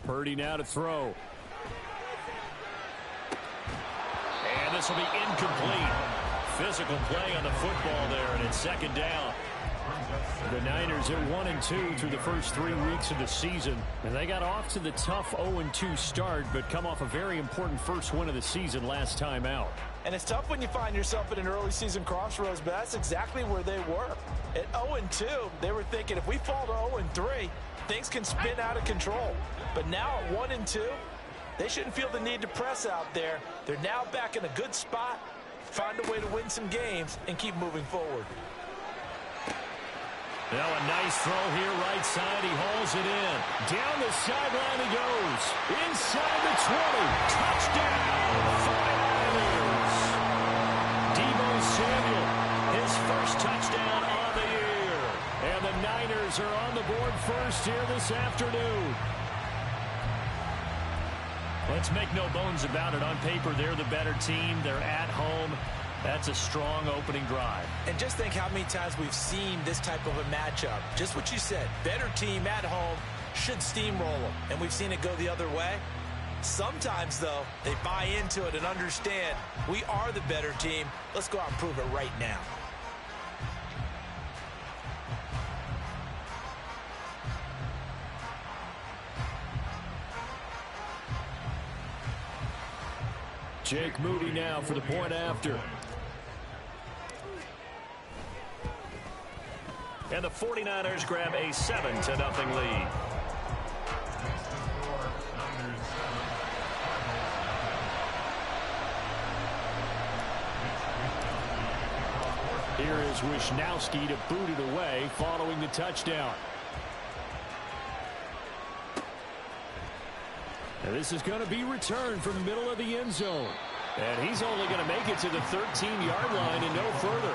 Purdy now to throw. And this will be incomplete. Physical play on the football there, and it's second down. The Niners are 1-2 through the first 3 weeks of the season. And they got off to the tough 0-2 start, but come off a very important first win of the season last time out. And it's tough when you find yourself at an early season crossroads, but that's exactly where they were. At 0-2, they were thinking if we fall to 0-3, things can spin out of control. But now at 1-2, they shouldn't feel the need to press out there. They're now back in a good spot, find a way to win some games, and keep moving forward. Now a nice throw here, right side. He hauls it in. Down the sideline he goes. Inside the 20. Touchdown, 49ers. Deebo Samuel, his first touchdown on the year. And the Niners are on the board first here this afternoon. Let's make no bones about it. On paper, they're the better team. They're at home. That's a strong opening drive. And just think how many times we've seen this type of a matchup. Just what you said, better team at home should steamroll them. And we've seen it go the other way. Sometimes, though, they buy into it and understand we are the better team. Let's go out and prove it right now. Jake Moody now for the point after. And the 49ers grab a 7-0 lead. Here is Wisnowski to boot it away following the touchdown. And this is going to be returned from the middle of the end zone. And he's only going to make it to the 13-yard line and no further.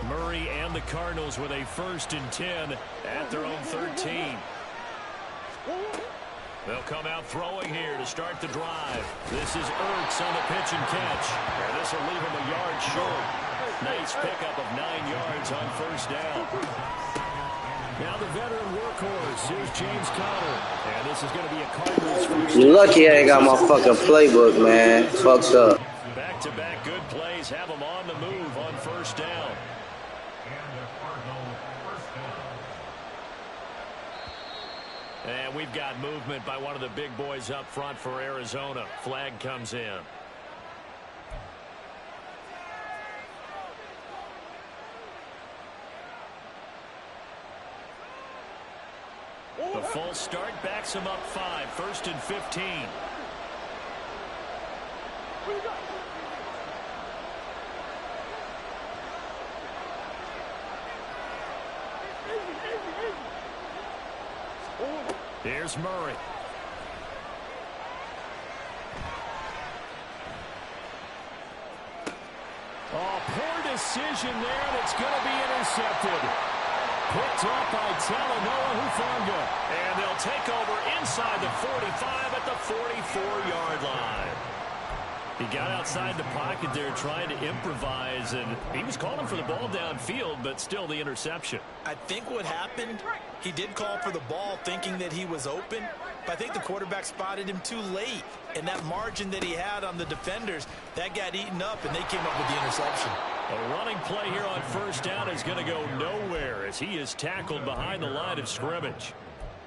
Murray and the Cardinals with a 1st and 10 at their own 13. They'll come out throwing here to start the drive. This is Ertz on the pitch and catch. And this will leave him a yard short. Nice pickup of 9 yards on 1st down. Now the veteran workhorse. Here's James Conner. And this is going to be a Cardinals first. You lucky I ain't got my fucking playbook, man. Fucked up. Back-to-back good plays have them on the move on 1st down. And we've got movement by one of the big boys up front for Arizona. Flag comes in. The false start backs him up 5. 1st and 15. Here's Murray. Oh, poor decision there, and it's going to be intercepted. Picked up by Talanoa Hufanga. And they'll take over inside the 45 at the 44-yard line. He got outside the pocket there trying to improvise, and he was calling for the ball downfield, but still the interception. I think what happened, he did call for the ball thinking that he was open, but I think the quarterback spotted him too late. And that margin that he had on the defenders, that got eaten up, and they came up with the interception. A running play here on 1st down is going to go nowhere as he is tackled behind the line of scrimmage.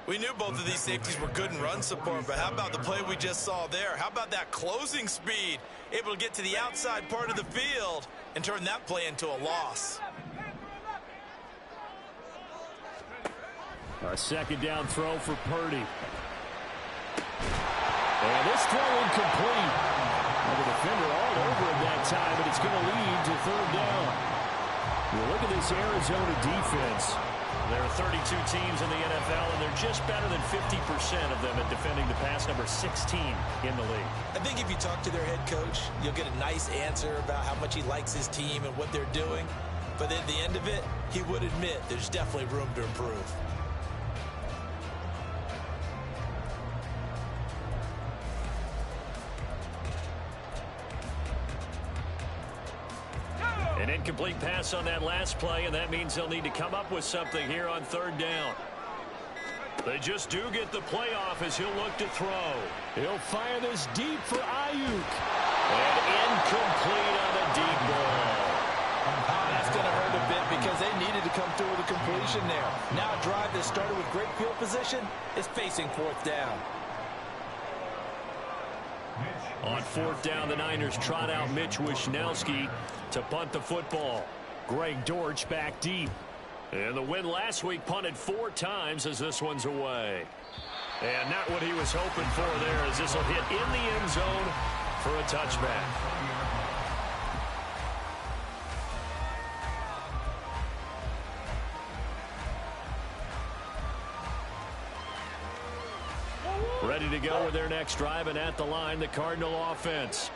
We knew both of these safeties were good in run support, but how about the play we just saw there? How about that closing speed? Able to get to the outside part of the field and turn that play into a loss. A 2nd down throw for Purdy. And this throw incomplete. And the defender all over him that time, but it's going to lead to 3rd down. You look at this Arizona defense. There are 32 teams in the NFL, and they're just better than 50% of them at defending the pass, number 16 in the league. I think if you talk to their head coach, you'll get a nice answer about how much he likes his team and what they're doing. But at the end of it, he would admit there's definitely room to improve. Incomplete pass on that last play, and that means they'll need to come up with something here on third down. They just do get the playoff as he'll look to throw. He'll fire this deep for Ayuk. And incomplete on the deep ball. Oh, that's going to hurt a bit because they needed to come through with a completion there. Now a drive that started with great field position is facing fourth down. On fourth down, the Niners trot out Mitch Wishnowsky to punt the football. Greg Dortch back deep. And the win last week punted 4 times as this one's away. And not what he was hoping for there as this will hit in the end zone for a touchback. Ready to go with their next drive, and at the line, the Cardinal offense.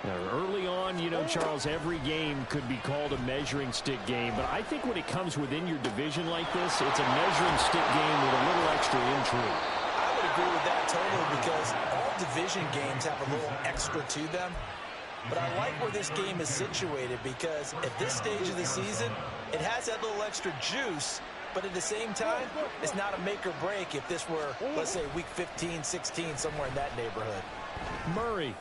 Now, early on, you know, Charles, every game could be called a measuring stick game, but I think when it comes within your division like this, it's a measuring stick game with a little extra intrigue. I would agree with that totally because all division games have a little extra to them. But I like where this game is situated because at this stage of the season, it has that little extra juice. But at the same time, it's not a make or break if this were, let's say, week 15, 16, somewhere in that neighborhood. Murray.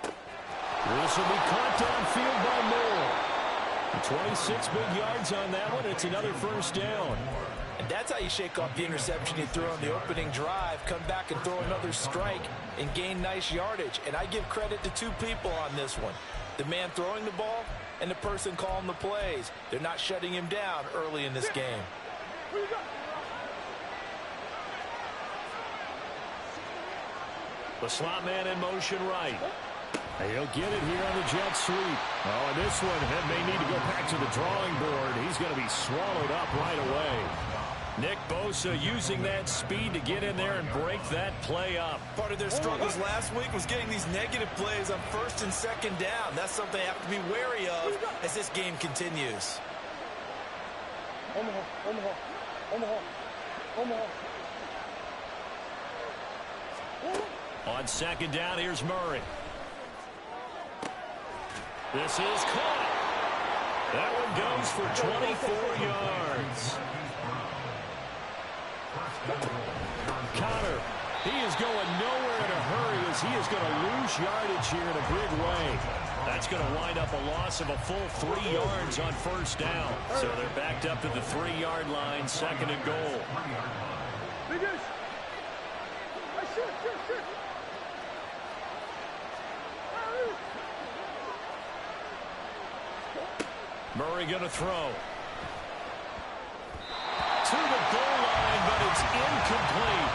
This will be caught downfield by Moore. 26 big yards on that one. It's another first down. And that's how you shake off the interception you threw on the opening drive, come back and throw another strike and gain nice yardage. And I give credit to 2 people on this one. The man throwing the ball and the person calling the plays. They're not shutting him down early in this game. The slot man in motion right. He'll get it here on the jet sweep. Oh, and this one may need to go back to the drawing board. He's going to be swallowed up right away. Nick Bosa using that speed to get in there and break that play up. Part of their struggles last week was getting these negative plays on first and second down. That's something they have to be wary of as this game continues. On second down, here's Murray. This is caught. That one goes for 24 yards. Connor, he is going nowhere in a hurry as he is going to lose yardage here in a big way. That's going to wind up a loss of a full 3 yards on first down. So they're backed up to the 3-yard line, second and goal. Murray going to throw. To the goal line, but it's incomplete.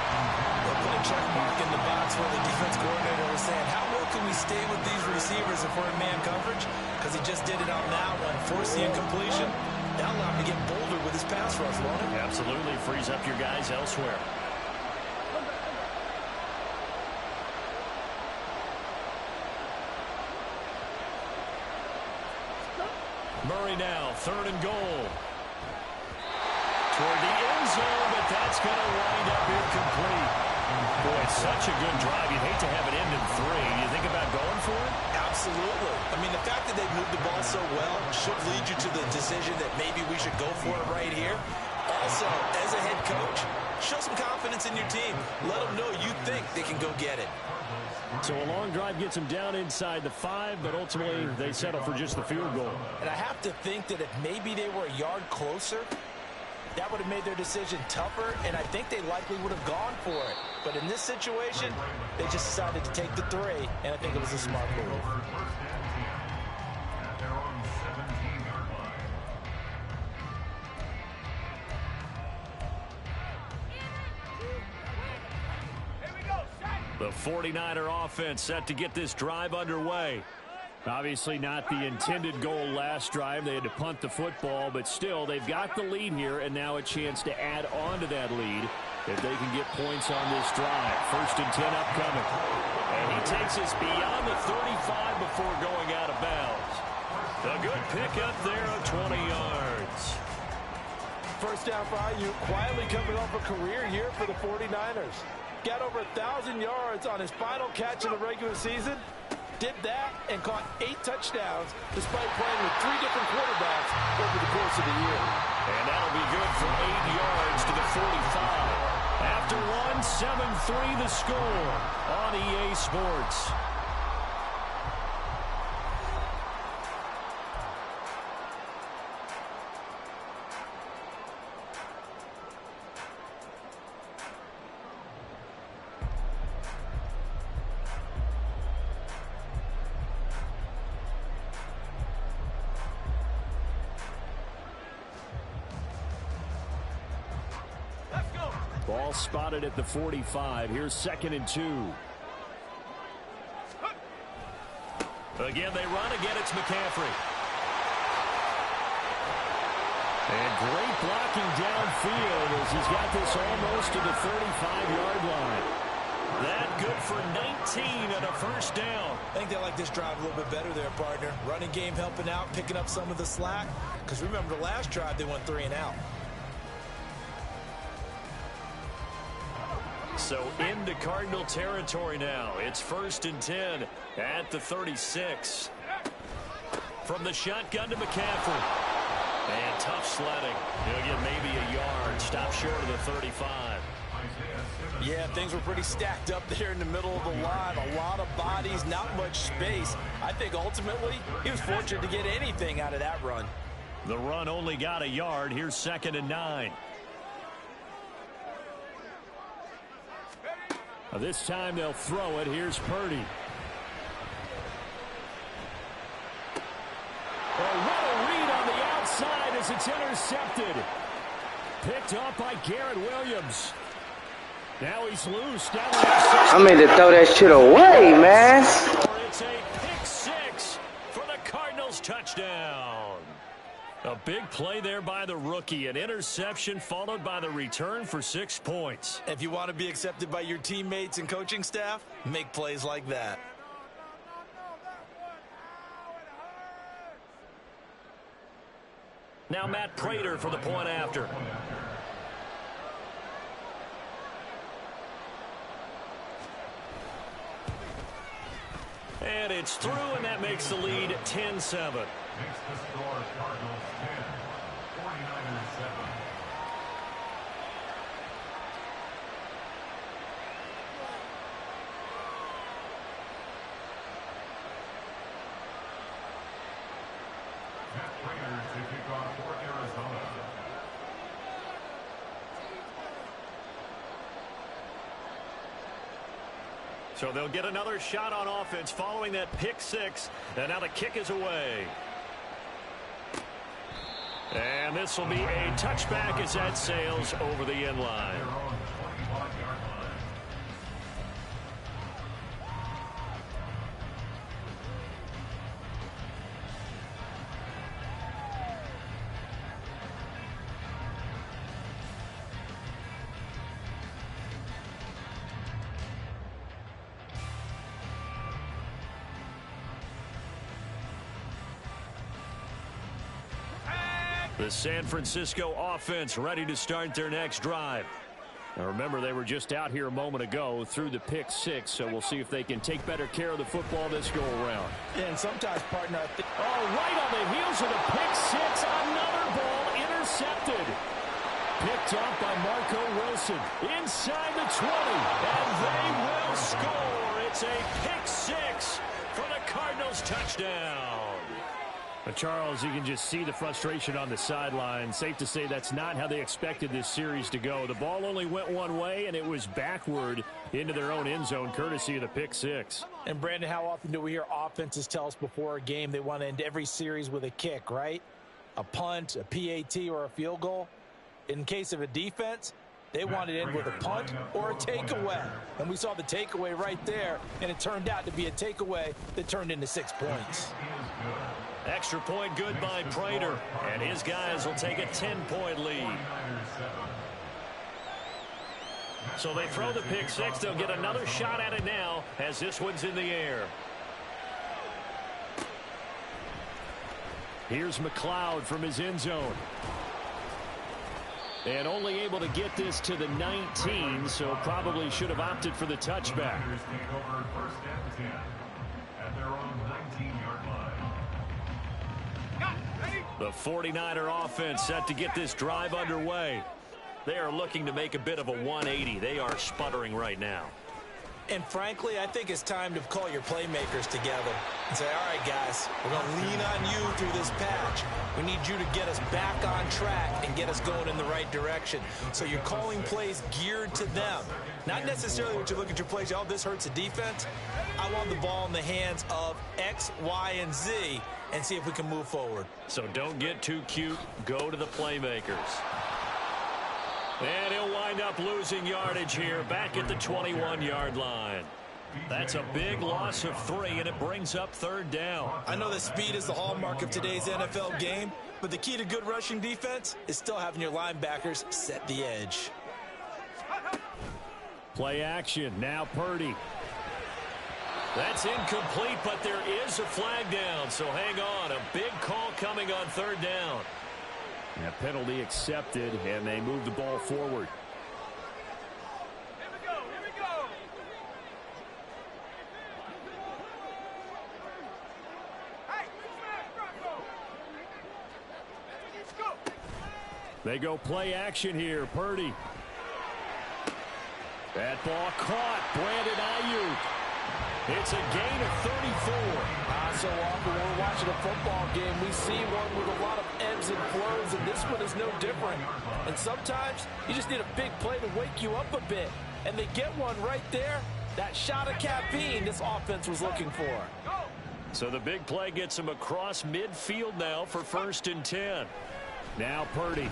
They'll put a check mark in the box where the defense coordinator was saying, how well can we stay with these receivers if we're in man coverage? Because he just did it on that one, forced the incompletion. That'll allow him to get bolder with his pass rush, won't it? Absolutely, frees up your guys elsewhere. Murray now, third and goal. Toward the end zone, but that's going to wind up incomplete. Boy, it's such a good drive. You'd hate to have it end in 3. You think about going for it? Absolutely. I mean, the fact that they've moved the ball so well should lead you to the decision that maybe we should go for it right here. Also, as a head coach, show some confidence in your team. Let them know you think they can go get it. So a long drive gets them down inside the 5, but ultimately they settle for just the field goal. And I have to think that if maybe they were a yard closer, that would have made their decision tougher, and I think they likely would have gone for it. But in this situation, they just decided to take the 3, and I think it was a smart move. The 49er offense set to get this drive underway. Obviously not the intended goal last drive. They had to punt the football, but still they've got the lead here and now a chance to add on to that lead if they can get points on this drive. First and 10 upcoming. And he takes us beyond the 35 before going out of bounds. A good pickup there of 20 yards. First down for Ayuk, quietly coming off a career year for the 49ers. Got over 1,000 yards on his final catch in the regular season. Did that and caught 8 touchdowns despite playing with 3 different quarterbacks over the course of the year. And that'll be good for 8 yards to the 45. After 7-3 the score on EA Sports. Ball spotted at the 45. Here's 2nd and 2. Again, they run. Again, it's McCaffrey. And great blocking downfield as he's got this almost to the 35-yard line. That good for 19 and a first down. I think they like this drive a little bit better there, partner. Running game helping out, picking up some of the slack. Because remember, the last drive, they went 3 and out. So into Cardinal territory now. It's 1st and 10 at the 36. From the shotgun to McCaffrey. And tough sledding. He'll get maybe a yard. Stop short of the 35. Yeah, things were pretty stacked up there in the middle of the line. A lot of bodies, not much space. I think ultimately he was fortunate to get anything out of that run. The run only got a yard. Here's 2nd and 9. This time they'll throw it. Here's Purdy. Oh, what a read on the outside as it's intercepted. Picked up by Garrett Williams. Now he's loose. Down the I mean to throw that shit away, man. It's a pick 6 for the Cardinals touchdown. A big play there by the rookie. An interception followed by the return for 6 points. If you want to be accepted by your teammates and coaching staff, make plays like that. Now Matt Prater for the point after. And it's through, and that makes the lead 10-7. Makes the score Cardinals 10, 49ers 7. Matt Prater to kick off for Arizona. So they'll get another shot on offense following that pick 6. And now the kick is away. And this will be a touchback as that sails over the end line. The San Francisco offense ready to start their next drive. Now remember, they were just out here a moment ago through the pick 6, so we'll see if they can take better care of the football this go around. And sometimes, partner, right on the heels of the pick 6, another ball intercepted. Picked off by Marco Wilson inside the 20, and they will score. It's a pick 6 for the Cardinals touchdown. But Charles, you can just see the frustration on the sideline. Safe to say that's not how they expected this series to go. The ball only went one way, and it was backward into their own end zone, courtesy of the pick 6. And, Brandon, how often do we hear offenses tell us before a game they want to end every series with a kick, right? A punt, a PAT, or a field goal. In case of a defense, they want it in with a punt or a takeaway. And we saw the takeaway right there, and it turned out to be a takeaway that turned into 6 points. Extra point good by Prater, and his guys will take a 10-point lead. So they throw the pick 6. They'll get another shot at it now as this one's in the air. Here's McLeod from his end zone. And only able to get this to the 19, so probably should have opted for the touchback. their own 19-yard line. The 49er offense set to get this drive underway. They are looking to make a bit of a 180. They are sputtering right now. And frankly, I think it's time to call your playmakers together and say, all right, guys, we're going to lean on you through this patch. We need you to get us back on track and get us going in the right direction. So you're calling plays geared to them. Not necessarily what you look at your plays, oh, this hurts the defense. I want the ball in the hands of X, Y, and Z and see if we can move forward. So don't get too cute. Go to the playmakers. And he'll wind up losing yardage here back at the 21-yard line. That's a big loss of 3, and it brings up third down. I know that speed is the hallmark of today's NFL game, but the key to good rushing defense is still having your linebackers set the edge. Play action. Now Purdy. That's incomplete, but there is a flag down, so hang on. A big call coming on third down. A penalty accepted, and they move the ball forward. Here we go, here we go. Hey, let's go. They go play action here. Purdy. That ball caught. Brandon Ayuk. It's a gain of 34. So often when we're watching a football game, we see one with a lot of ebbs and flows, and this one is no different. And sometimes you just need a big play to wake you up a bit. And they get one right there. That shot of caffeine this offense was looking for. So the big play gets him across midfield now for 1st and 10. Now Purdy.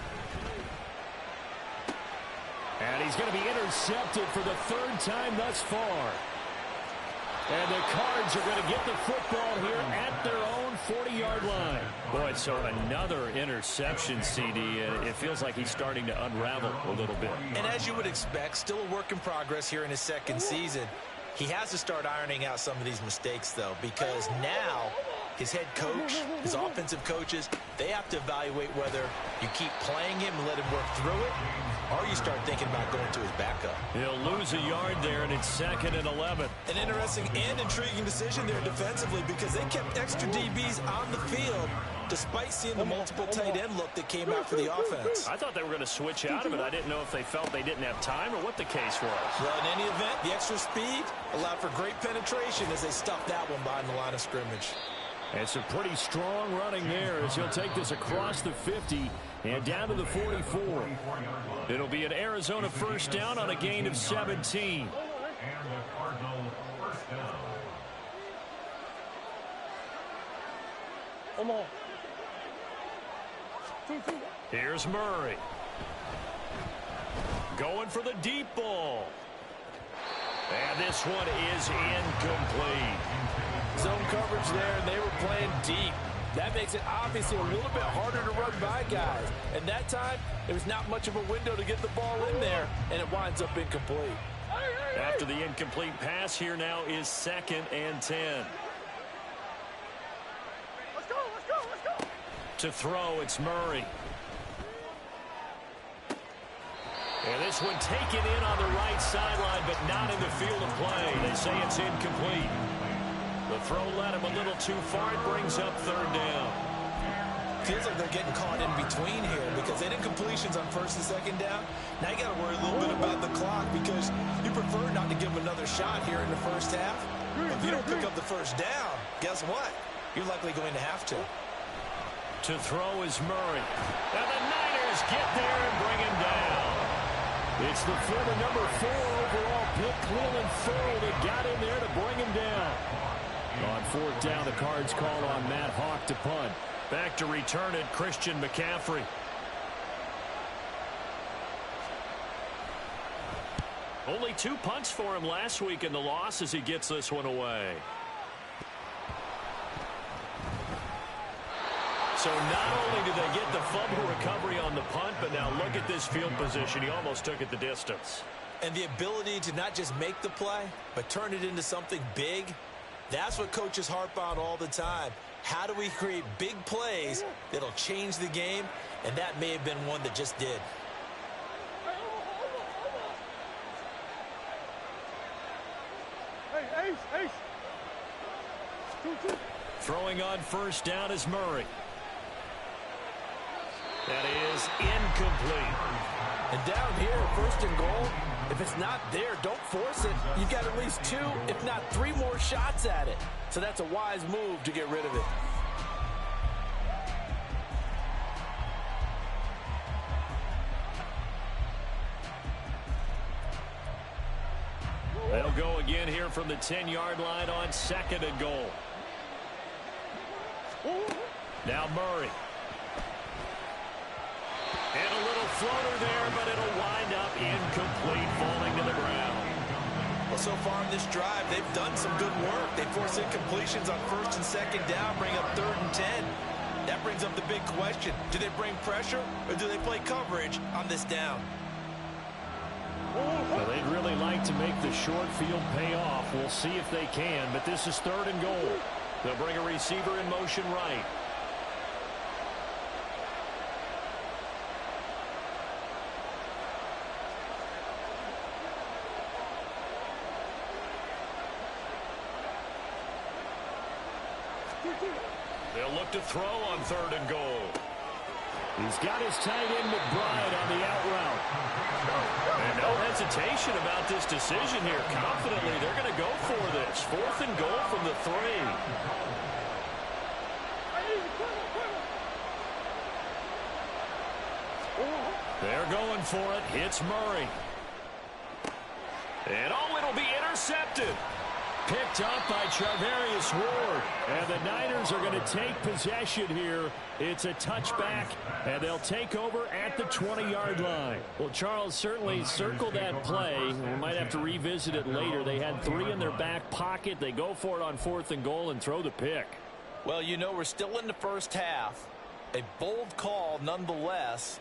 And he's going to be intercepted for the 3rd time thus far. And the Cards are going to get the football here at their own 40-yard line. Boy, so another interception, CD. It feels like he's starting to unravel a little bit. And as you would expect, still a work in progress here in his 2nd season. He has to start ironing out some of these mistakes, though, because now his head coach, his offensive coaches, they have to evaluate whether you keep playing him and let him work through it, or you start thinking about going to his backup. He'll lose a yard there, and it's 2nd and 11. An interesting and intriguing decision there defensively because they kept extra DBs on the field despite seeing the multiple tight end look that came out for the offense. I thought they were going to switch out of it. I didn't know if they felt they didn't have time or what the case was. Well, in any event, the extra speed allowed for great penetration as they stuffed that one behind the line of scrimmage. And some pretty strong running there as he'll take this across the 50 and down to the 44. It'll be an Arizona 1st down on a gain of 17. And the Cardinal 1st down. Come on. Here's Murray. Going for the deep ball. And this one is incomplete. Zone coverage there, and they were playing deep. That makes it obviously a little bit harder to run by guys. And that time, there was not much of a window to get the ball in there, and it winds up incomplete. After the incomplete pass, here now is 2nd and 10. Let's go, let's go, let's go. To throw, it's Murray. And this one taken in on the right sideline, but not in the field of play. They say it's incomplete. The throw led him a little too far. It brings up 3rd down. Feels like they're getting caught in between here because they did completions on 1st and 2nd down. Now you got to worry a little bit about the clock because you prefer not to give them another shot here in the 1st half. But if you don't pick up the 1st down, guess what? You're likely going to have to. To throw is Murray. And the Niners get there and bring him down. It's the former number 4 overall pick, Cleveland Ferrell, that got in there to bring him down. On 4th down, the Cards call on Matt Hawk to punt. Back to return it, Christian McCaffrey. Only 2 punts for him last week in the loss as he gets this one away. So not only did they get the fumble recovery on the punt, but now look at this field position. He almost took it the distance. And the ability to not just make the play, but turn it into something big, that's what coaches harp on all the time. How do we create big plays that'll change the game? And that may have been one that just did. Hey, Ace, Ace. Throwing on first down is Murray. That is incomplete. And down here, first and goal, if it's not there, don't force it. You've got at least 2, if not 3 more shots at it. So that's a wise move to get rid of it. They'll go again here from the 10-yard line on second and goal. Now Murray. And a little floater there, but it'll wind up incomplete, falling to the ground. Well, so far in this drive, they've done some good work. They force incompletions on first and second down, bring up 3rd and 10. That brings up the big question. Do they bring pressure, or do they play coverage on this down? Well, they'd really like to make the short field pay off. We'll see if they can, but this is 3rd and goal. They'll bring a receiver in motion right. They'll look to throw on 3rd and goal. He's got his tight end McBride on the out route. And no hesitation about this decision here. Confidently, they're going to go for this. 4th and goal from the 3. They're going for it. Hits Murray. And oh, it'll be intercepted. Picked up by Charvarius Ward. And the Niners are going to take possession here. It's a touchback, and they'll take over at the 20-yard line. Well, Charles, certainly circle that play. We might have to revisit it later. They had 3 in their back pocket. They go for it on 4th and goal and throw the pick. Well, you know, we're still in the first half. A bold call nonetheless.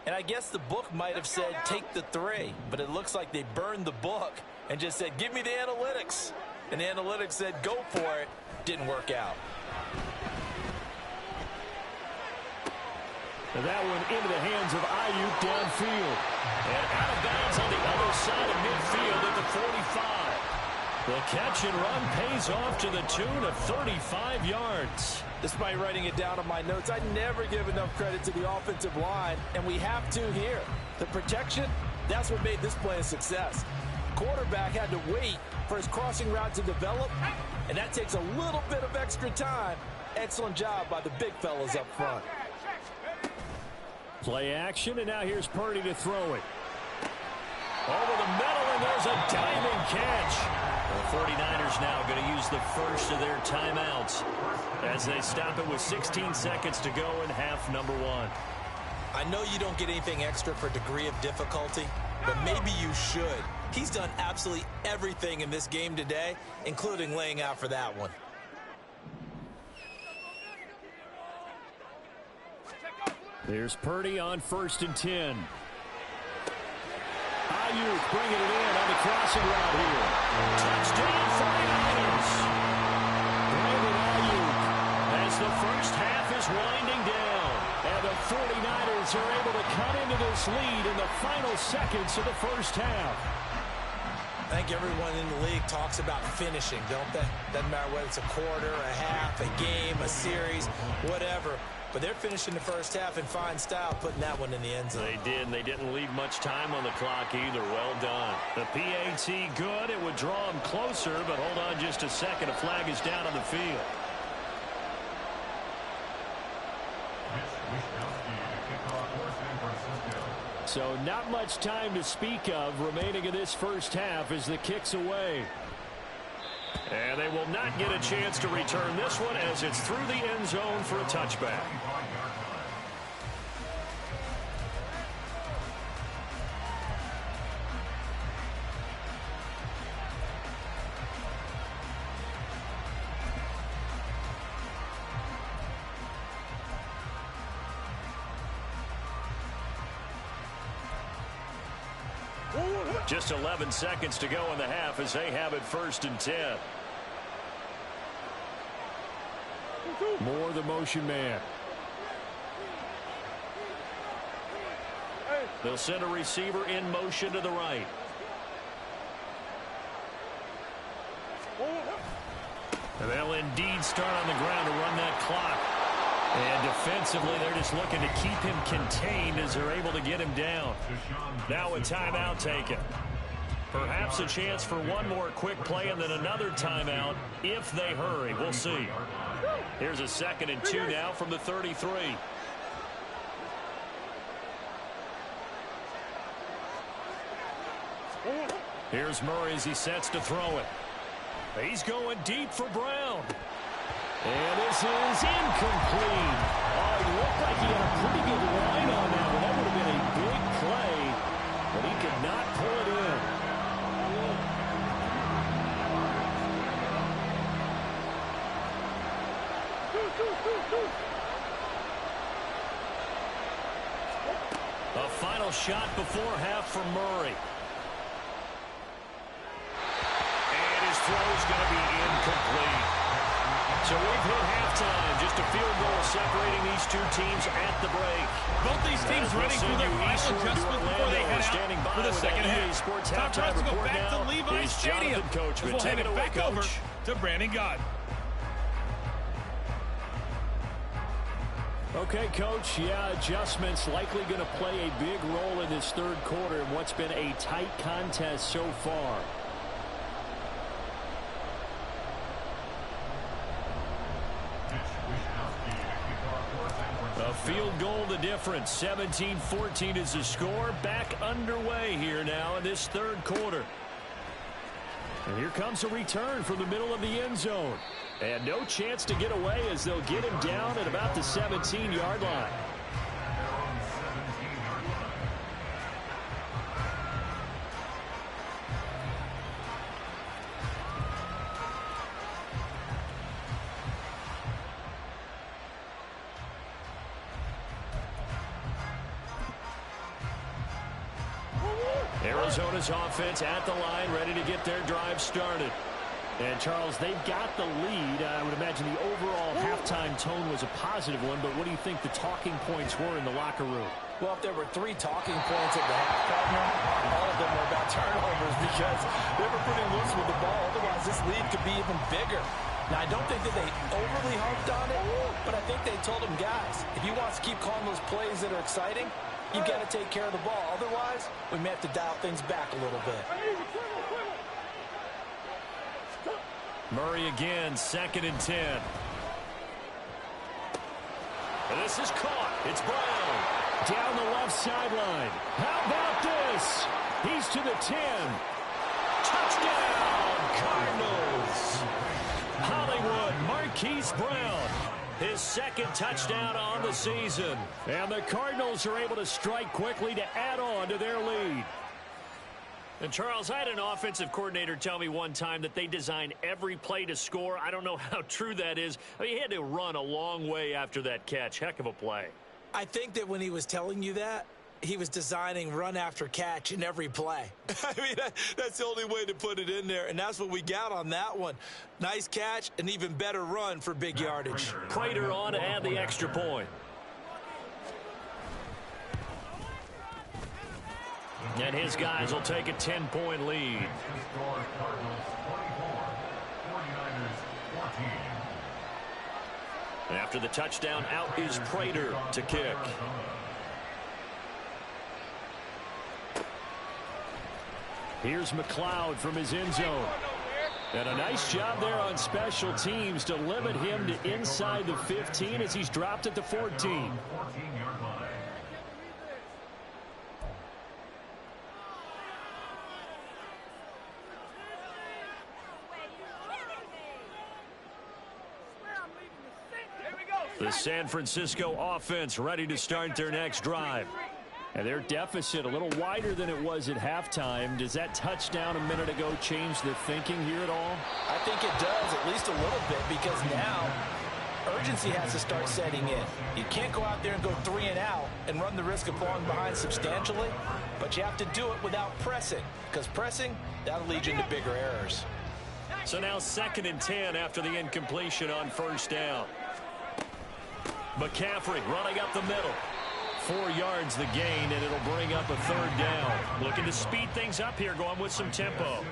And I guess the book might have said take the 3, but it looks like they burned the book and just said, give me the analytics. And the analytics said, go for it. Didn't work out. And that one into the hands of Ayuk downfield. And out of bounds on the other side of midfield at the 45. The catch and run pays off to the tune of 35 yards. Despite writing it down on my notes, I never give enough credit to the offensive line, and we have to here. The protection, that's what made this play a success. Quarterback had to wait for his crossing route to develop, and that takes a little bit of extra time. Excellent job by the big fellas up front. Play action, and now here's Purdy to throw it. Over the middle, and there's a diving catch. The 49ers now going to use the first of their timeouts as they stop it with 16 seconds to go in half number 1. I know you don't get anything extra for degree of difficulty, but maybe you should. He's done absolutely everything in this game today, including laying out for that one. There's Purdy on 1st and 10. Ayuk bringing it in on the crossing route here. Touchdown 49ers. Brandon Ayuk as the first half is winding down. And the 49ers are able to cut into this lead in the final seconds of the first half. I think everyone in the league talks about finishing, don't they? Doesn't matter whether it's a quarter, a half, a game, a series, whatever. But they're finishing the first half in fine style, putting that one in the end zone. They did, and they didn't leave much time on the clock either. Well done. The PAT good. It would draw them closer, but hold on just a second. A flag is down on the field. So not much time to speak of remaining in this first half as the kick's away. And they will not get a chance to return this one as it's through the end zone for a touchback. Just 11 seconds to go in the half as they have it 1st and 10. More the motion man. They'll send a receiver in motion to the right. And they'll indeed start on the ground to run that clock. And defensively, they're just looking to keep him contained as they're able to get him down. Now a timeout taken. Perhaps a chance for one more quick play and then another timeout if they hurry. We'll see. Here's a 2nd and 2 now from the 33. Here's Murray as he sets to throw it. He's going deep for Brown. And this is incomplete. Oh, he looked like he had a pretty good line on that one. That would have been a big play, but he could not pull it in. A final shot before half for Murray. And his throw is going to be incomplete. So we've hit halftime. Just a field goal separating these two teams at the break. Both these teams running through their final adjustment before they head out for the second half. Time for us to go back to Levi's Stadium. We'll hand it back over to Brandon Gott. Okay, Coach. Yeah, adjustments likely going to play a big role in this third quarter in what's been a tight contest so far. A field goal the difference. 17-14 is the score. Back underway here now in this third quarter. And here comes a return from the middle of the end zone. And no chance to get away as they'll get him down at about the 17-yard line. Arizona's offense at the line, ready to get their drive started. And, Charles, they've got the lead. I would imagine the overall halftime tone was a positive one, but what do you think the talking points were in the locker room? Well, if there were 3 talking points at the half, partner, all of them were about turnovers because they were pretty loose with the ball. Otherwise, this lead could be even bigger. Now, I don't think that they overly harped on it, but I think they told them, guys, if you want to keep calling those plays that are exciting, you've got to take care of the ball. Otherwise, we may have to dial things back a little bit. Murray again, 2nd and 10. And this is caught. It's Brown. Down the left sideline. How about this? He's to the 10. Touchdown, Cardinals. Hollywood, Marquise Brown. His 2nd touchdown on the season. And the Cardinals are able to strike quickly to add on to their lead. And, Charles, I had an offensive coordinator tell me one time that they design every play to score. I don't know how true that is. I mean, he had to run a long way after that catch. Heck of a play. I think that when he was telling you that, he was designing run after catch in every play. I mean, that's the only way to put it in there, and that's what we got on that one. Nice catch, an even better run for big yardage. Prater on to add the extra point. And his guys will take a 10-point lead. After the touchdown, out is Prater to kick. Here's McLeod from his end zone. And a nice job there on special teams to limit him to inside the 15 as he's dropped at the 14. The San Francisco offense ready to start their next drive. And their deficit a little wider than it was at halftime. Does that touchdown a minute ago change the thinking here at all? I think it does, at least a little bit, because now urgency has to start setting in. You can't go out there and go 3 and out and run the risk of falling behind substantially, but you have to do it without pressing, because pressing, that'll lead you into bigger errors. So now 2nd and 10 after the incompletion on 1st down. McCaffrey running up the middle. 4 yards the gain, and it'll bring up a 3rd down. Looking to speed things up here, going with some tempo.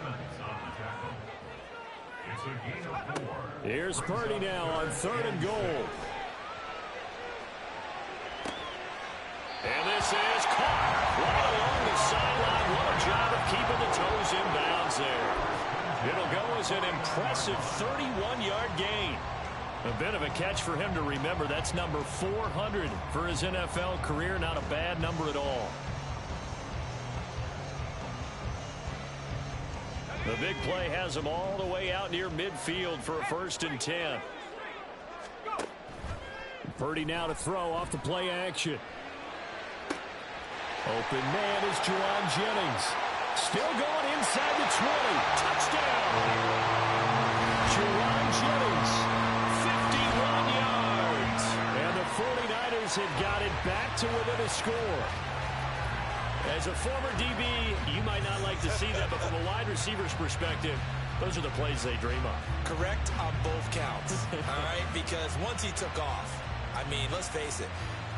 It's a gain of 4. Here's Purdy now on 3rd and goal. And this is caught right along the sideline. What a job of keeping the toes in bounds there. It'll go as an impressive 31-yard gain. A bit of a catch for him to remember. That's number 400 for his NFL career. Not a bad number at all. The big play has him all the way out near midfield for a 1st and 10. Purdy now to throw off the play action. Open man is Juwan Jennings. Still going inside the 20. Touchdown! Juwan Jennings, 51 yards. And the 49ers have got it back to within a score. As a former DB, you might not like to see that, but from a wide receiver's perspective, those are the plays they dream of. Correct on both counts, all right? Because once he took off, I mean, let's face it,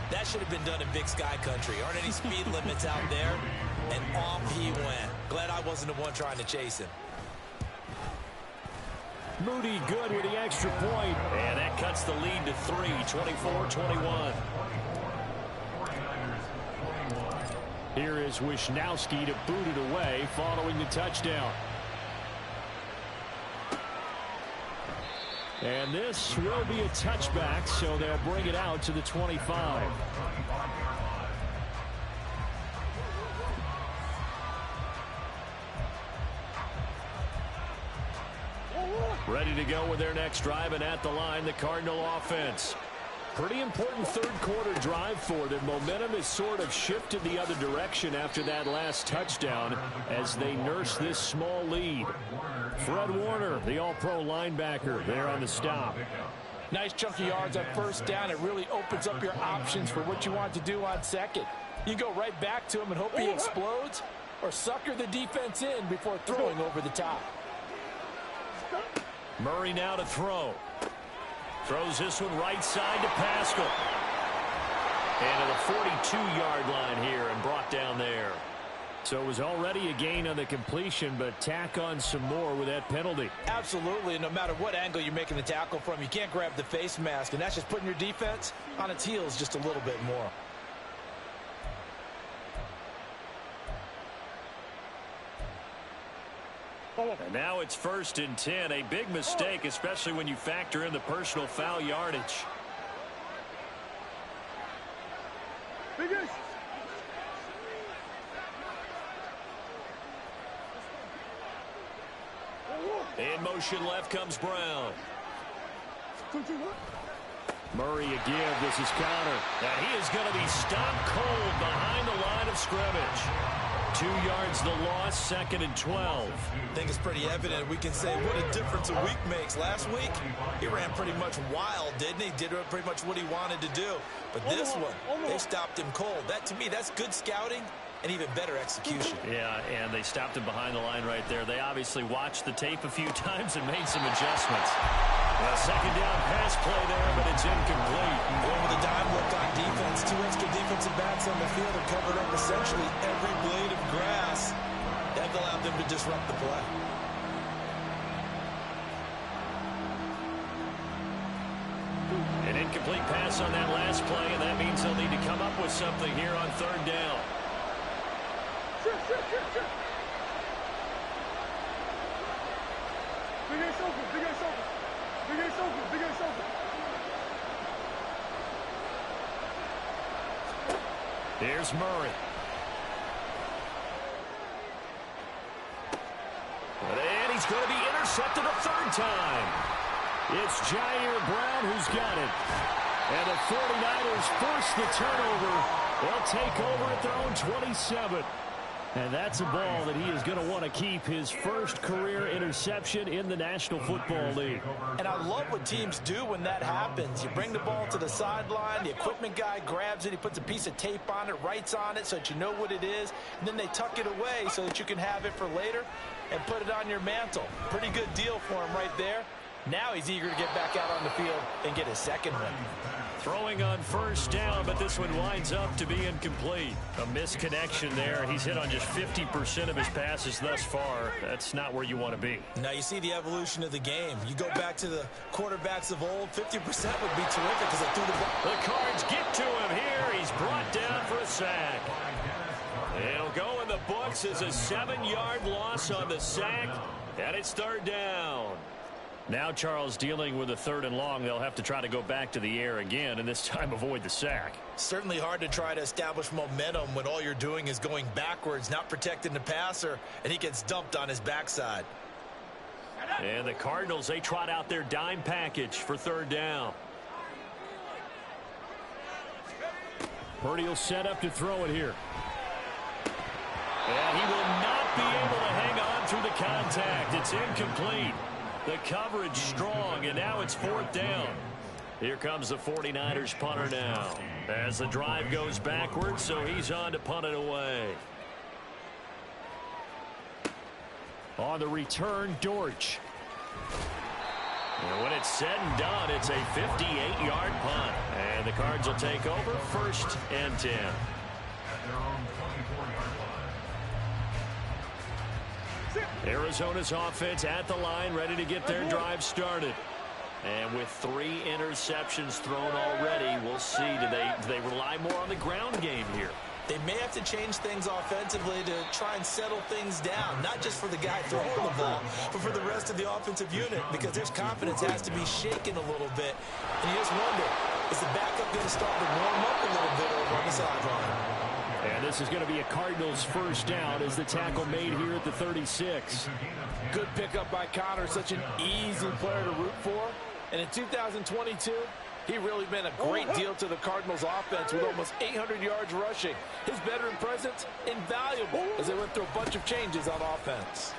that should have been done in Big Sky Country. Aren't any speed limits out there? And off he went. Glad I wasn't the one trying to chase him. Moody good with the extra point. And that cuts the lead to 3, 24-21. Here is Wisnowski to boot it away following the touchdown. And this will be a touchback, so they'll bring it out to the 25. Ready to go with their next drive, and at the line, the Cardinal offense. Pretty important third-quarter drive for them. Momentum has sort of shifted the other direction after that last touchdown as they nurse this small lead. Fred Warner, the all-pro linebacker, there on the stop. Nice chunky yards on 1st down. It really opens up your options for what you want to do on 2nd. You go right back to him and hope he explodes, or sucker the defense in before throwing over the top. Murray now to throw. Throws this one right side to Pascal. And to the 42-yard line here and brought down there. So it was already a gain on the completion, but tack on some more with that penalty. Absolutely. No matter what angle you're making the tackle from, you can't grab the face mask, and that's just putting your defense on its heels just a little bit more. And now it's 1st and 10. A big mistake, especially when you factor in the personal foul yardage. In motion left comes Brown. Murray a give. This is Connor. And he is going to be stopped cold behind the line of scrimmage. 2 yards the loss, 2nd and 12. I think it's pretty evident. We can say what a difference a week makes. Last week, he ran pretty much wild, didn't he? Did pretty much what he wanted to do. But this one, they stopped him cold. That, to me, that's good scouting and even better execution. Yeah, and they stopped him behind the line right there. They obviously watched the tape a few times and made some adjustments. A 2nd down pass play there, but it's incomplete. Going with a dime look on defense. 2 extra defensive backs on the field have covered up essentially every blade of grass. That allowed them to disrupt the play. An incomplete pass on that last play, and that means they'll need to come up with something here on 3rd down. Here's Murray. And he's going to be intercepted a 3rd time. It's Jair Brown who's got it. And the 49ers force the turnover. They'll take over at their own 27. And that's a ball that he is going to want to keep, his first career interception in the National Football League. And I love what teams do when that happens. You bring the ball to the sideline, the equipment guy grabs it, he puts a piece of tape on it, writes on it so that you know what it is, and then they tuck it away so that you can have it for later and put it on your mantle. Pretty good deal for him right there. Now he's eager to get back out on the field and get his 2nd win. Throwing on first down, but this one winds up to be incomplete. A misconnection there. He's hit on just 50% of his passes thus far. That's not where you want to be. Now you see the evolution of the game. You go back to the quarterbacks of old, 50% would be terrific because they threw the ball. The Cards get to him here. He's brought down for a sack. It'll go in the books as a 7-yard loss on the sack, and it's third down. Now Charles dealing with a 3rd and long. They'll have to try to go back to the air again and this time avoid the sack. Certainly hard to try to establish momentum when all you're doing is going backwards, not protecting the passer, and he gets dumped on his backside. And the Cardinals, they trot out their dime package for 3rd down. Purdy will set up to throw it here. And he will not be able to hang on through the contact. It's incomplete. The coverage strong, and now it's 4th down. Here comes the 49ers punter now. As the drive goes backwards, so he's on to punt it away. On the return, Dortch. And when it's said and done, it's a 58-yard punt. And the Cards will take over 1st and 10. At their own 24-yard line. Arizona's offense at the line, ready to get their drive started. And with 3 interceptions thrown already, we'll see. Do they rely more on the ground game here? They may have to change things offensively to try and settle things down, not just for the guy throwing the ball, but for the rest of the offensive unit, because their confidence has to be shaken a little bit. And you just wonder, is the backup going to start to warm up a little bit over on the sideline? And this is going to be a Cardinals first down as the tackle made here at the 36. Good pickup by Connor, such an easy player to root for. And in 2022, he really been a great deal to the Cardinals offense with almost 800 yards rushing. His veteran presence, invaluable as they went through a bunch of changes on offense.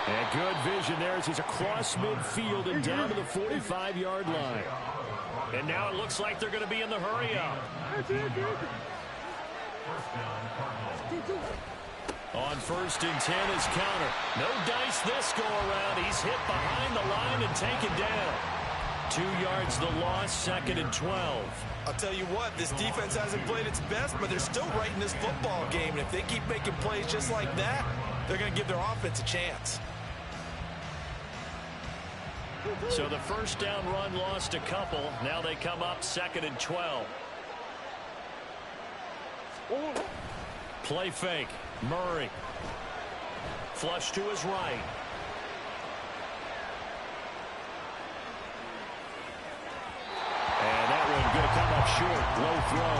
And good vision there as he's across midfield and down to the 45-yard line. And now it looks like they're going to be in the hurry-up. On 1st and 10 is counter. No dice this go-around. He's hit behind the line and taken down. 2 yards the loss, 2nd and 12. I'll tell you what, this defense hasn't played its best, but they're still right in this football game. And if they keep making plays just like that, they're going to give their offense a chance. So the first down run lost a couple. Now they come up 2nd and 12. Play fake. Murray. Flush to his right. And that one going to come up short. Low throw.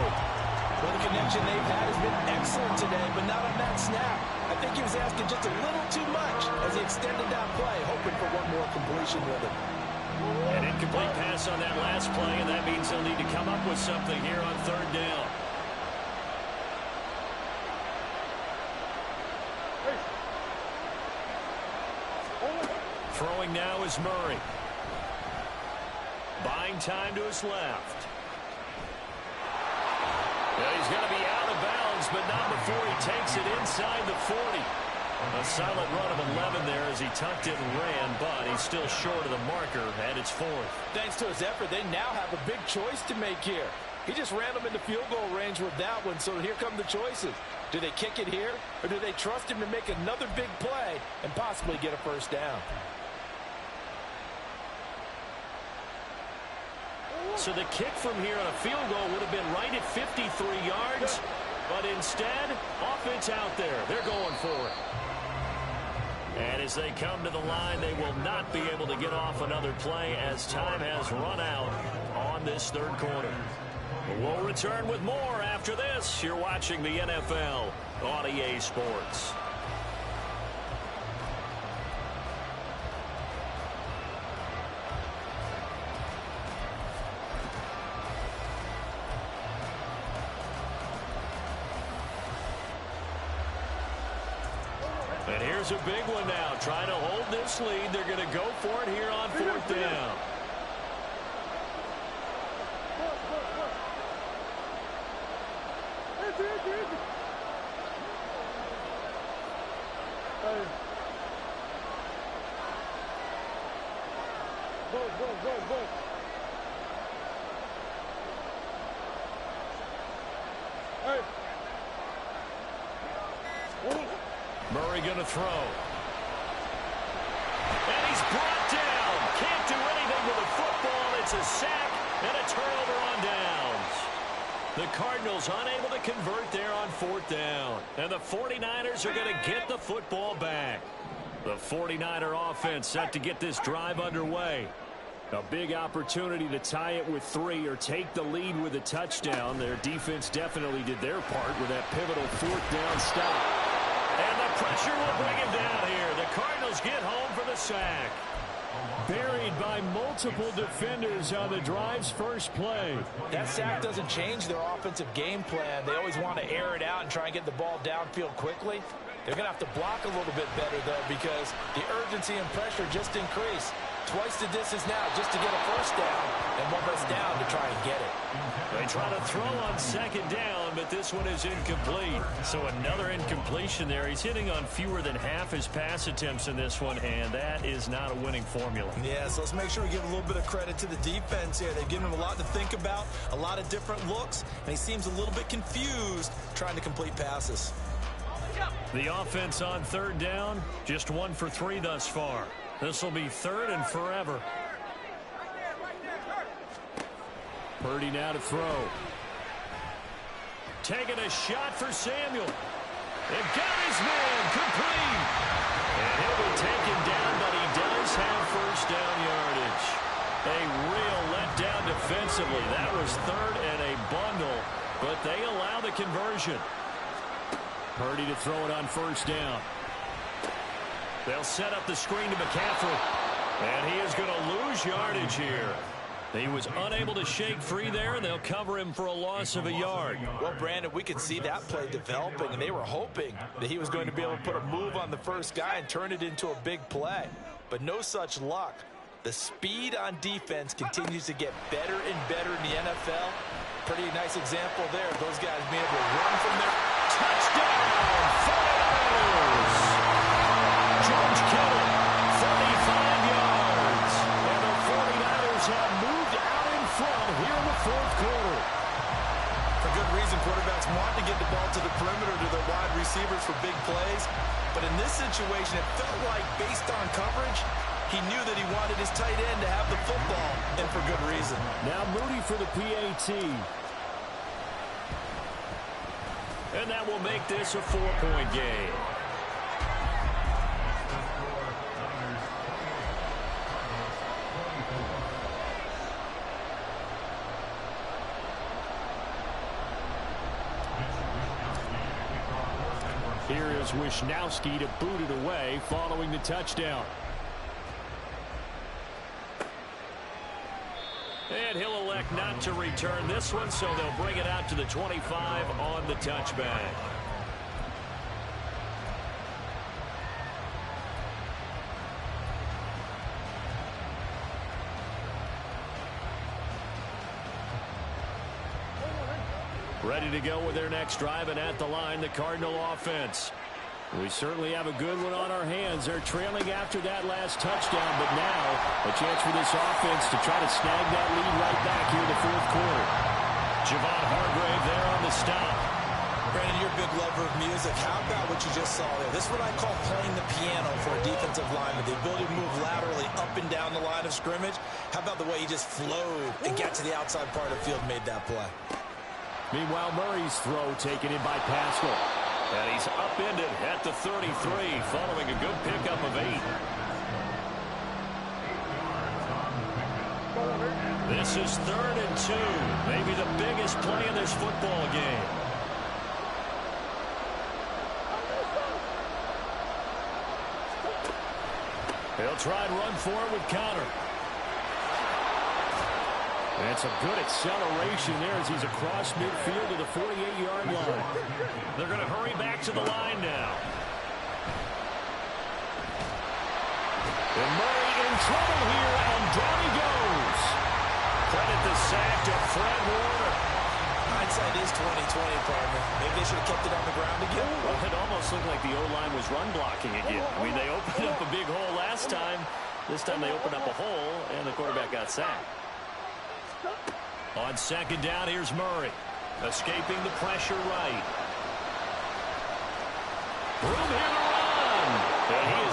Well, the connection they've had has been excellent today, but not on that snap. I think he was asking just a little too much as he extended that play, hoping for one more completion with it. An incomplete pass on that last play, and that means they'll need to come up with something here on 3rd down. Throwing now is Murray. Buying time to his left. Well, he's going to be out of bounds, but not before he takes it inside the 40. A solid run of 11 there as he tucked it and ran, but he's still short of the marker, and it's 4th. Thanks to his effort, they now have a big choice to make here. He just ran them into field goal range with that one, so here come the choices. Do they kick it here, or do they trust him to make another big play and possibly get a first down? So the kick from here on a field goal would have been right at 53 yards, but instead, offense out there. They're going for it. And as they come to the line, they will not be able to get off another play as time has run out on this 3rd quarter. We'll return with more after this. You're watching the NFL on EA Sports. And here's a big one now. Trying to hold this lead. They're going to go for it here on 4th down. going to throw. And he's brought down. Can't do anything with the football. It's a sack and a turnover on downs. The Cardinals unable to convert there on 4th down. And the 49ers are going to get the football back. The 49er offense set to get this drive underway. A big opportunity to tie it with 3 or take the lead with a touchdown. Their defense definitely did their part with that pivotal 4th down stop. And the pressure will bring him down here. The Cardinals get home for the sack. Buried by multiple defenders on the drive's first play. That sack doesn't change their offensive game plan. They always want to air it out and try and get the ball downfield quickly. They're going to have to block a little bit better, though, because the urgency and pressure just increased. Twice the distance now just to get a first down, and 1 less down to try and get it. They try to throw on 2nd down, but this one is incomplete. So another incompletion there. He's hitting on fewer than half his pass attempts in this one, and that is not a winning formula. Yeah, so let's make sure we give a little bit of credit to the defense here. They've given him a lot to think about, a lot of different looks, and he seems a little bit confused trying to complete passes. The offense on 3rd down, just 1 for 3 thus far. This will be 3rd and forever. Purdy now to throw. Taking a shot for Samuel. It got his man complete. And he'll be taken down, but he does have first down yardage. A real letdown defensively. That was 3rd and a bundle, but they allow the conversion. Purdy to throw it on 1st down. They'll set up the screen to McCaffrey. And he is going to lose yardage here. He was unable to shake free there, and they'll cover him for a loss of a yard. Well, Brandon, we could see that play developing, and they were hoping that he was going to be able to put a move on the first guy and turn it into a big play. But no such luck. The speed on defense continues to get better and better in the NFL. Pretty nice example there. Those guys being able to run from there. Touchdown! 49ers! George Kittle, 35 yards. And the 49ers have moved out in front here in the 4th quarter. For good reason, quarterbacks want to get the ball to the perimeter to their wide receivers for big plays. But in this situation, it felt like, based on coverage, he knew that he wanted his tight end to have the football, and for good reason. Now Moody for the PAT. And that will make this a 4-point game. Here is Wisnowski to boot it away following the touchdown. And he'll elect not to return this one, so they'll bring it out to the 25 on the touchback. Ready to go with their next drive, and at the line, the Cardinal offense. We certainly have a good one on our hands. They're trailing after that last touchdown, but now a chance for this offense to try to snag that lead right back here in the 4th quarter. Javon Hargrave there on the stop. Brandon, you're a big lover of music. How about what you just saw there? This is what I call playing the piano for a defensive lineman. The ability to move laterally up and down the line of scrimmage. How about the way he just flowed and got to the outside part of the field and made that play? Meanwhile, Murray's throw taken in by Pascal. And he's upended at the 33 following a good pickup of 8. This is 3rd and 2. Maybe the biggest play in this football game. He'll try and run for it with Connor. And it's a good acceleration there as he's across midfield to the 48-yard line. They're going to hurry back to the line now. And Murray in trouble here, and down he goes. Credit the sack to Fred Warner. Hindsight is 20/20, partner. Maybe they should have kept it on the ground again. Well, it almost looked like the O-line was run blocking again. I mean, they opened up a big hole last time. This time they opened up a hole, and the quarterback got sacked. On 2nd down, here's Murray. Escaping the pressure right. Room here to run.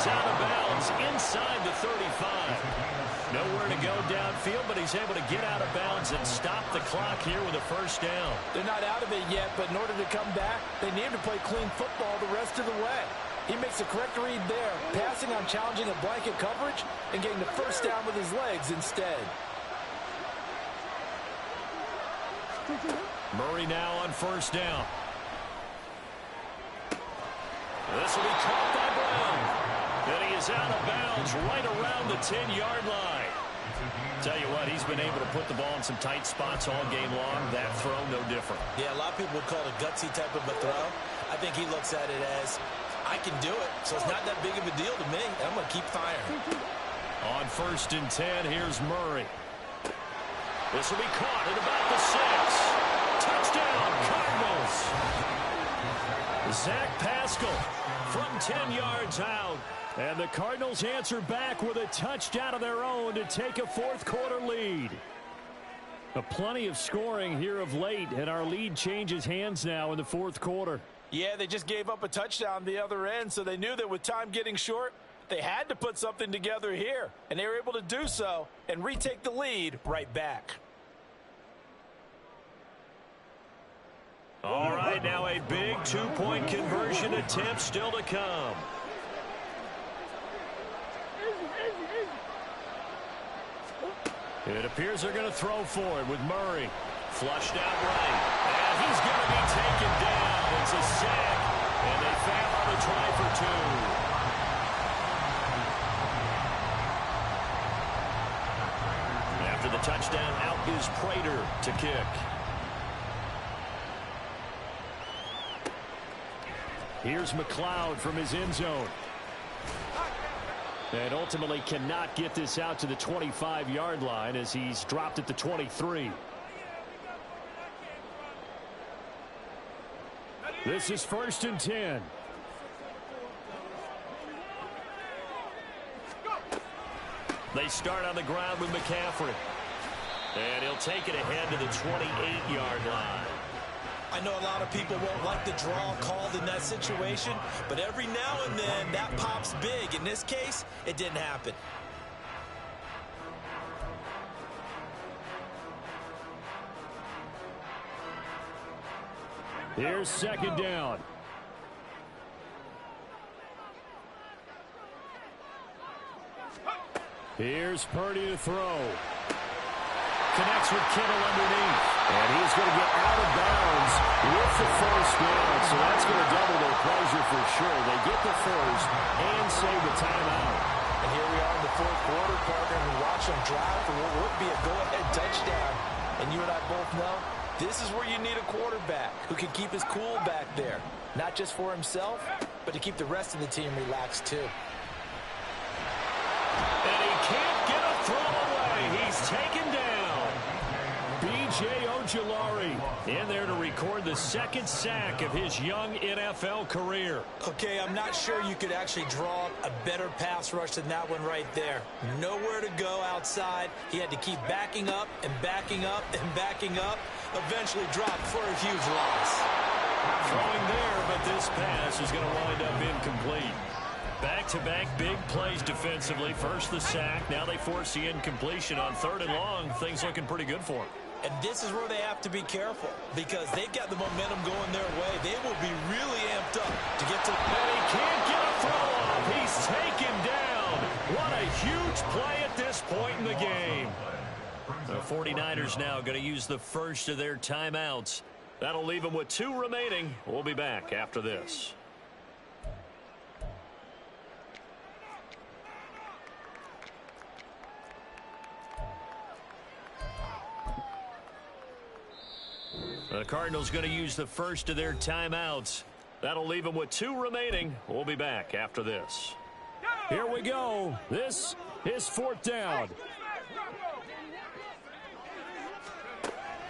is out of bounds inside the 35. Nowhere to go downfield, but he's able to get out of bounds and stop the clock here with a first down. They're not out of it yet, but in order to come back, they need to play clean football the rest of the way. He makes the correct read there, passing on challenging a blanket coverage and getting the first down with his legs instead. Murray now on first down. This will be caught by Brown. And he is out of bounds right around the 10-yard line. Tell you what, he's been able to put the ball in some tight spots all game long. That throw, no different. Yeah, a lot of people would call it a gutsy type of a throw. I think he looks at it as, I can do it, so it's not that big of a deal to me. I'm going to keep firing. On first and 10, here's Murray. This will be caught at about the 6. Touchdown, Cardinals. Zach Pascal from 10 yards out. And the Cardinals answer back with a touchdown of their own to take a fourth-quarter lead. Plenty of scoring here of late, and our lead changes hands now in the fourth quarter. Yeah, they just gave up a touchdown the other end, so they knew that with time getting short, they had to put something together here. And they were able to do so and retake the lead right back. All right, now a big two-point conversion attempt still to come. It appears they're going to throw for it with Murray. Flushed out right. And he's going to be taken down. It's a sack. And they fail on the try for 2. After the touchdown, out is Prater to kick. Here's McLeod from his end zone. And ultimately cannot get this out to the 25-yard line as he's dropped at the 23. This is first and 10. They start on the ground with McCaffrey. And he'll take it ahead to the 28-yard line. I know a lot of people won't like the draw called in that situation, but every now and then that pops big. In this case, it didn't happen. Here's second down. Here's Purdy to throw. Connects with Kittle underneath. And he's going to get out of bounds with the first down. So that's going to double their pleasure for sure. They get the first and save the timeout. And here we are in the fourth quarter, partner, and we watch them drive for what would be a go-ahead touchdown. And you and I both know this is where you need a quarterback who can keep his cool back there. Not just for himself, but to keep the rest of the team relaxed too. And he can't get a throw away. He's taken down. B.J. Ojulari in there to record the second sack of his young NFL career. Okay, I'm not sure you could actually draw a better pass rush than that one right there. Nowhere to go outside. He had to keep backing up and backing up and backing up. Eventually dropped for a huge loss. Throwing there, but this pass is going to wind up incomplete. Back-to-back big plays defensively. First the sack. Now they force the incompletion on third and long. Things looking pretty good for them. And this is where they have to be careful because they've got the momentum going their way. They will be really amped up to get to... And he can't get a throw off. He's taken down. What a huge play at this point in the game. The 49ers now going to use the first of their timeouts. That'll leave them with 2 remaining. We'll be back after this. The Cardinals going to use the first of their timeouts. That'll leave them with 2 remaining. We'll be back after this. Here we go. This is fourth down.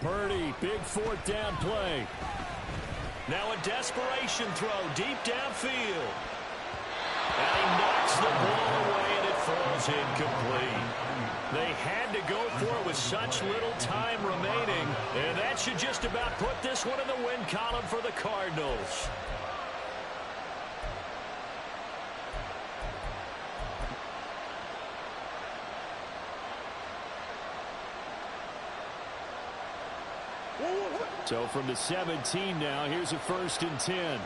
Purdy, big fourth down play. Now a desperation throw deep downfield. And he knocks the ball away and it falls incomplete. They had to go for it with such little time remaining. And that should just about put this one in the win column for the Cardinals. So from the 17 now, here's a 1st and 10.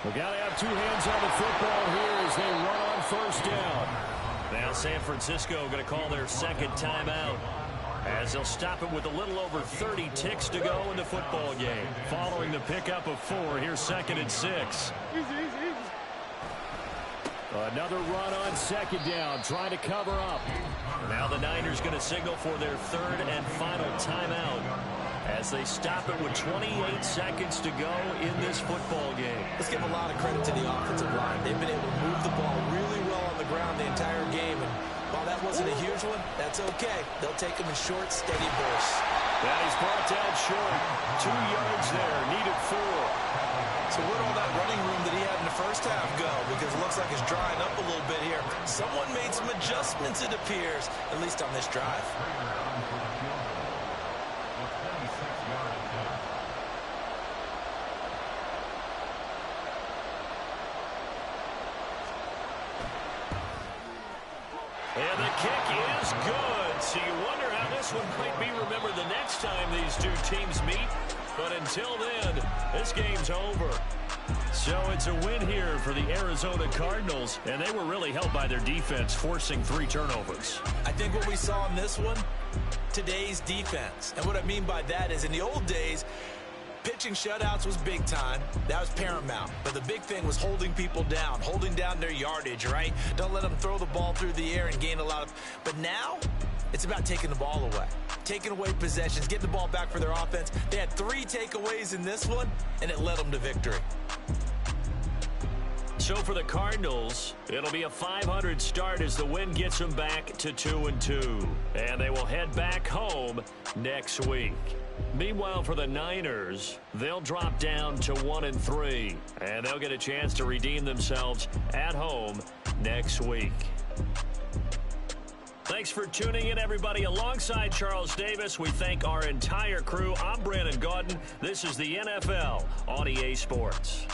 We got to have 2 hands on the football here as they run on 1st down. Now San Francisco going to call their 2nd timeout, as they'll stop it with a little over 30 ticks to go in the football game. Following the pickup of 4, here's 2nd and 6. Another run on 2nd down, trying to cover up. Now the Niners going to signal for their 3rd and final timeout, as they stop it with 28 seconds to go in this football game. Let's give a lot of credit to the offensive line. They've been able to move the ball really well on the ground the entire game, and while that wasn't a huge one, that's okay. They'll take them in short, steady bursts. Yeah, he's brought down short. 2 yards there, needed 4. So where'd all that running room that he had in the first half go? Because it looks like it's drying up a little bit here. Someone made some adjustments, it appears, at least on this drive. And the kick is good. So you wonder how this one might be remembered the next time these 2 teams meet. But until then, this game's over. So it's a win here for the Arizona Cardinals, and they were really helped by their defense, forcing 3 turnovers. I think what we saw in this one, today's defense. And what I mean by that is in the old days, pitching shutouts was big time. That was paramount. But the big thing was holding people down, holding down their yardage, right? Don't let them throw the ball through the air and gain a lot of... But now, it's about taking the ball away. Taking away possessions, getting the ball back for their offense. They had 3 takeaways in this one, and it led them to victory. So for the Cardinals, it'll be a .500 start as the win gets them back to 2-2. And they will head back home next week. Meanwhile, for the Niners, they'll drop down to 1-3. And they'll get a chance to redeem themselves at home next week. Thanks for tuning in, everybody. Alongside Charles Davis, we thank our entire crew. I'm Brandon Gaudin. This is the NFL on EA Sports.